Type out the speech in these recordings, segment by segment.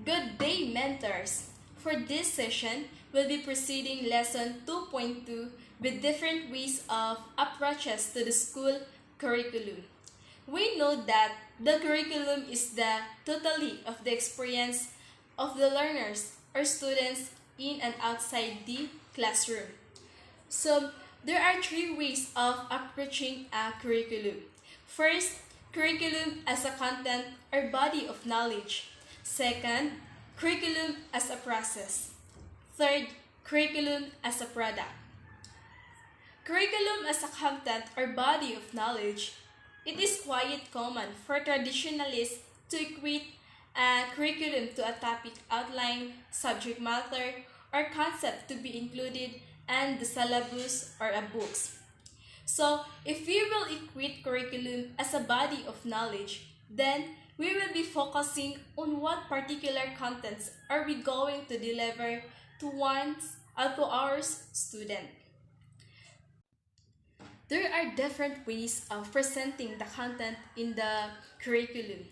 Good day, mentors! For this session, we'll be proceeding lesson 2.2 with different ways of approaches to the school curriculum. We know that the curriculum is the totality of the experience of the learners or students in and outside the classroom. So, there are three ways of approaching a curriculum. First, curriculum as a content or body of knowledge. Second, curriculum as a process. Third, curriculum as a product. Curriculum as a content or body of knowledge. It is quite common for traditionalists to equate a curriculum to a topic outline, subject matter, or concept to be included in the syllabus or a books. So, if we will equate curriculum as a body of knowledge, then we will be focusing on what particular contents are we going to deliver to our student. There are different ways of presenting the content in the curriculum,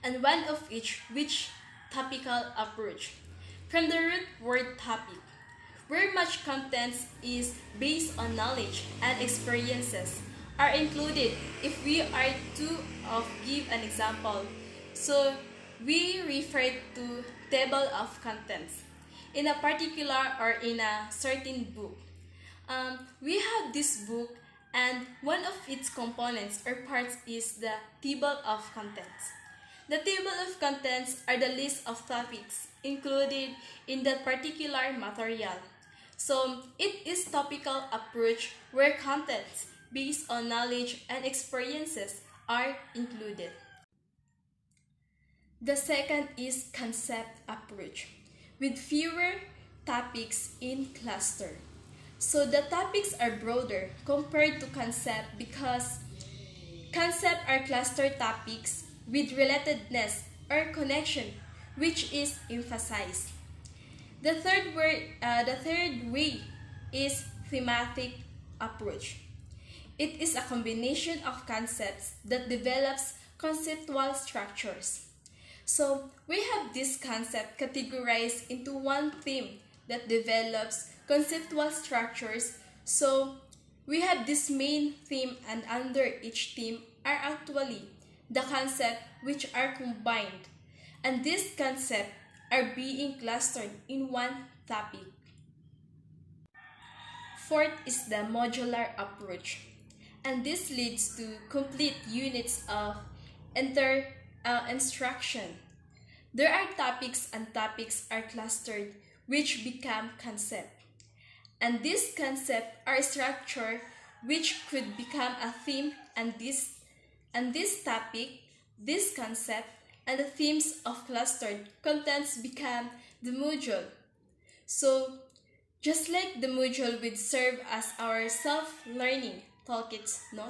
and one of each which topical approach. From the root word topic, where much contents is based on knowledge and experiences are included if we are to give an example. So we refer to table of contents in a particular or in a certain book. We have this book and one of its components or parts is the table of contents. The table of contents are the list of topics included in that particular material. So it is topical approach where contents based on knowledge and experiences are included. The second is concept approach with fewer topics in cluster. So the topics are broader compared to concept because concept are cluster topics with relatedness or connection which is emphasized. The third way is thematic approach. It is a combination of concepts that develops conceptual structures. So we have this concept categorized into one theme that develops conceptual structures. So we have this main theme and under each theme are actually the concepts which are combined. And these concepts are being clustered in one topic. Fourth is the modular approach. And this leads to complete units of instruction. There are topics and topics are clustered which become concept. And these concepts are structure which could become a theme and this topic, this concept, and the themes of clustered contents become the module. So, just like the module would serve as our self-learning toolkits, no?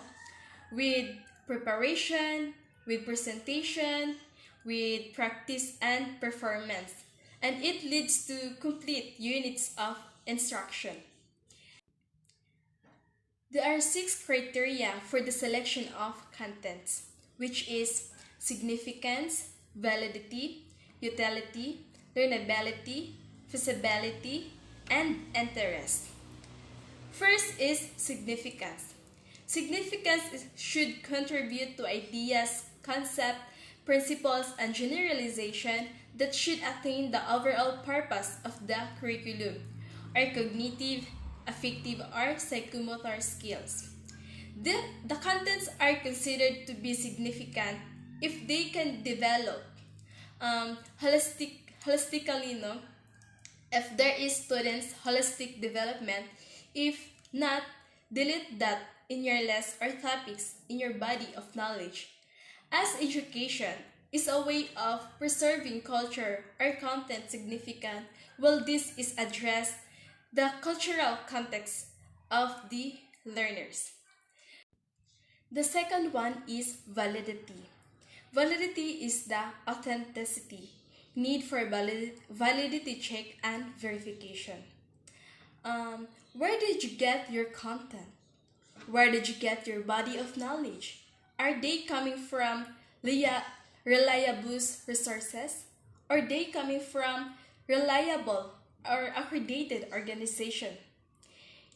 With preparation, with presentation, with practice and performance. And it leads to complete units of instruction. There are 6 criteria for the selection of contents, which is significance, validity, utility, learnability, feasibility, and interest. First is significance. Significance should contribute to ideas, concepts, principles, and generalization that should attain the overall purpose of the curriculum, or cognitive, affective, or psychomotor skills. The contents are considered to be significant if they can develop holistically, no? If there is students' holistic development, if not, delete that in your list or topics in your body of knowledge. As education is a way of preserving culture or content significant, while this is addressed the cultural context of the learners. The second one is validity. Validity is the authenticity, need for validity check and verification. Where did you get your content? Where did you get your body of knowledge? Are they coming from reliable resources? Are they coming from reliable or accredited organization?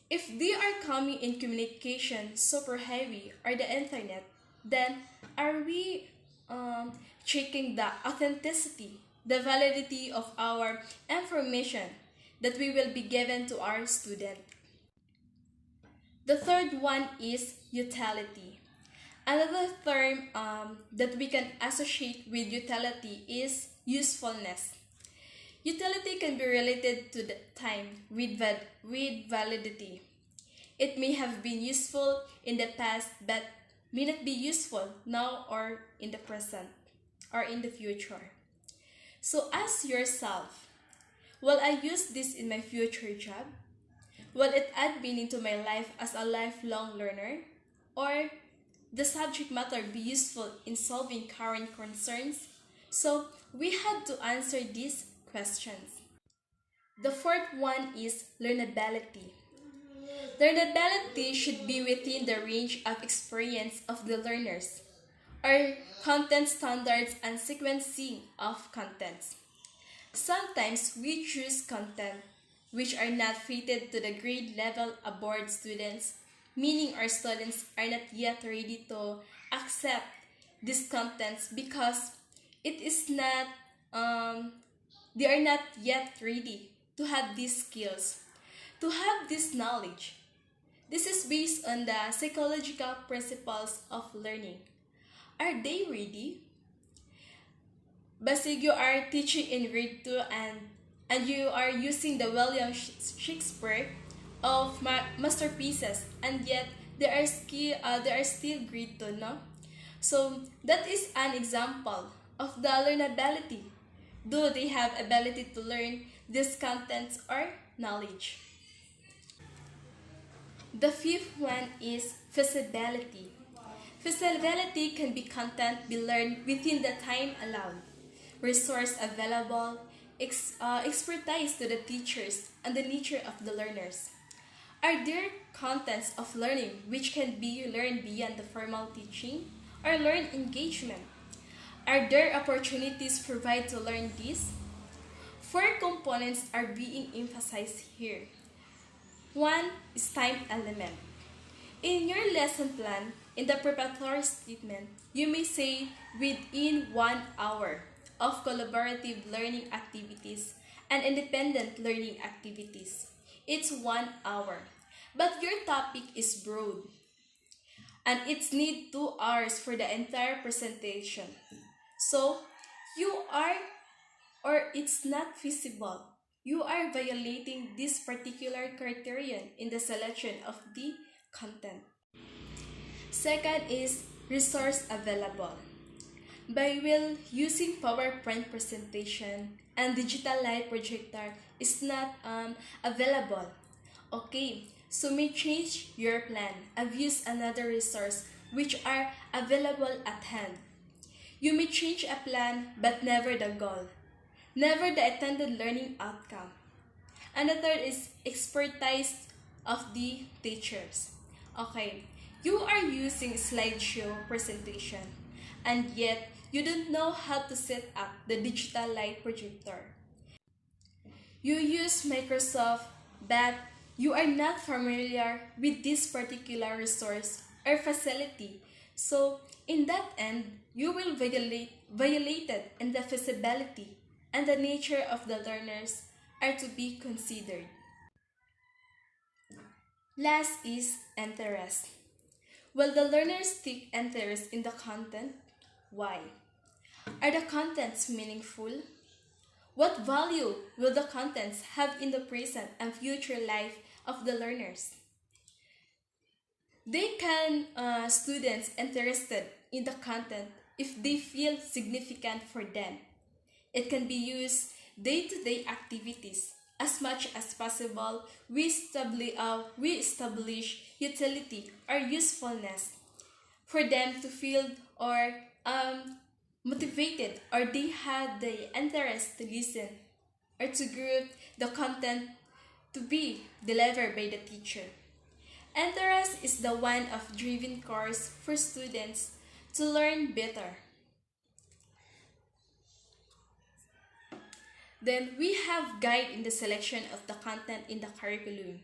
If they are coming in communication super heavy or the internet, then are we checking the authenticity, the validity of our information that we will be given to our student? The third one is utility. Another term that we can associate with utility is usefulness. Utility can be related to the time with validity. It may have been useful in the past but may not be useful now or in the present or in the future. So ask yourself, will I use this in my future job? Will it add meaning to my life as a lifelong learner? Or the subject matter be useful in solving current concerns? So we had to answer these questions. The fourth one is learnability. Learnability should be within the range of experience of the learners, or content standards and sequencing of contents. Sometimes we choose content which are not fitted to the grade level aboard students, meaning our students are not yet ready to accept these contents because it is not they are not yet ready to have these skills, to have this knowledge. This is based on the psychological principles of learning. Are they ready? Basig you are teaching in grade 2 and you are using the William Shakespeare of masterpieces, and yet they are still grade 2, no? So that is an example of the learnability. Do they have ability to learn these contents or knowledge? The fifth one is feasibility. Feasibility can be content be learned within the time allowed, resource available, expertise to the teachers, and the nature of the learners. Are there contents of learning which can be learned beyond the formal teaching or learn engagement? Are there opportunities provided to learn this? Four components are being emphasized here. One is time element. In your lesson plan, in the preparatory statement, you may say within 1 hour of collaborative learning activities and independent learning activities. It's 1 hour. But your topic is broad and it's need 2 hours for the entire presentation. So, you are or it's not feasible. You are violating this particular criterion in the selection of the content. Second is resource available. By using PowerPoint presentation and digital light projector is not available. Okay, so may change your plan and use another resource which are available at hand. You may change a plan but never the goal, never the intended learning outcome. And the third is expertise of the teachers. Okay, you are using slideshow presentation and yet you don't know how to set up the digital light projector. You use Microsoft but you are not familiar with this particular resource or facility. So in that end, you will violated in the feasibility and the nature of the learners are to be considered. Last is interest. Will the learners take interest in the content? Why? Are the contents meaningful? What value will the contents have in the present and future life of the learners? They can students interested in the content if they feel significant for them. It can be used day-to-day activities. As much as possible, we establish utility or usefulness for them to feel or motivated, or they had the interest to listen or to group the content to be delivered by the teacher. Interest is the one of driving course for students to learn better. Then we have guide in the selection of the content in the curriculum.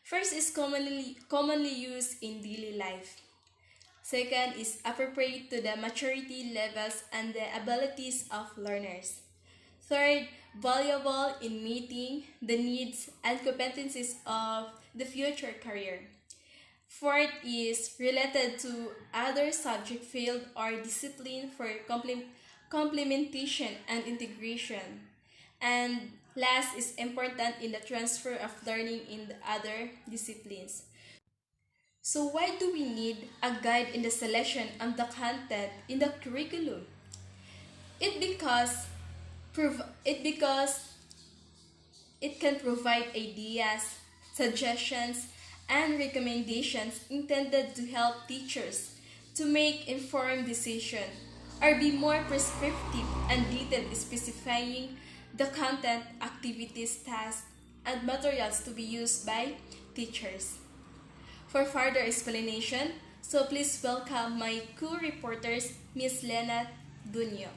First is commonly used in daily life. Second is appropriate to the maturity levels and the abilities of learners. Third, valuable in meeting the needs and competencies of the future career. Fourth is related to other subject field or discipline for complementation and integration. And last is important in the transfer of learning in the other disciplines. So why do we need a guide in the selection of the content in the curriculum? It because it because it can provide ideas, suggestions, and recommendations intended to help teachers to make informed decisions or be more prescriptive and detailed specifying the content, activities, tasks, and materials to be used by teachers. For further explanation, so please welcome my co-reporters, Ms. Lena Dunyo.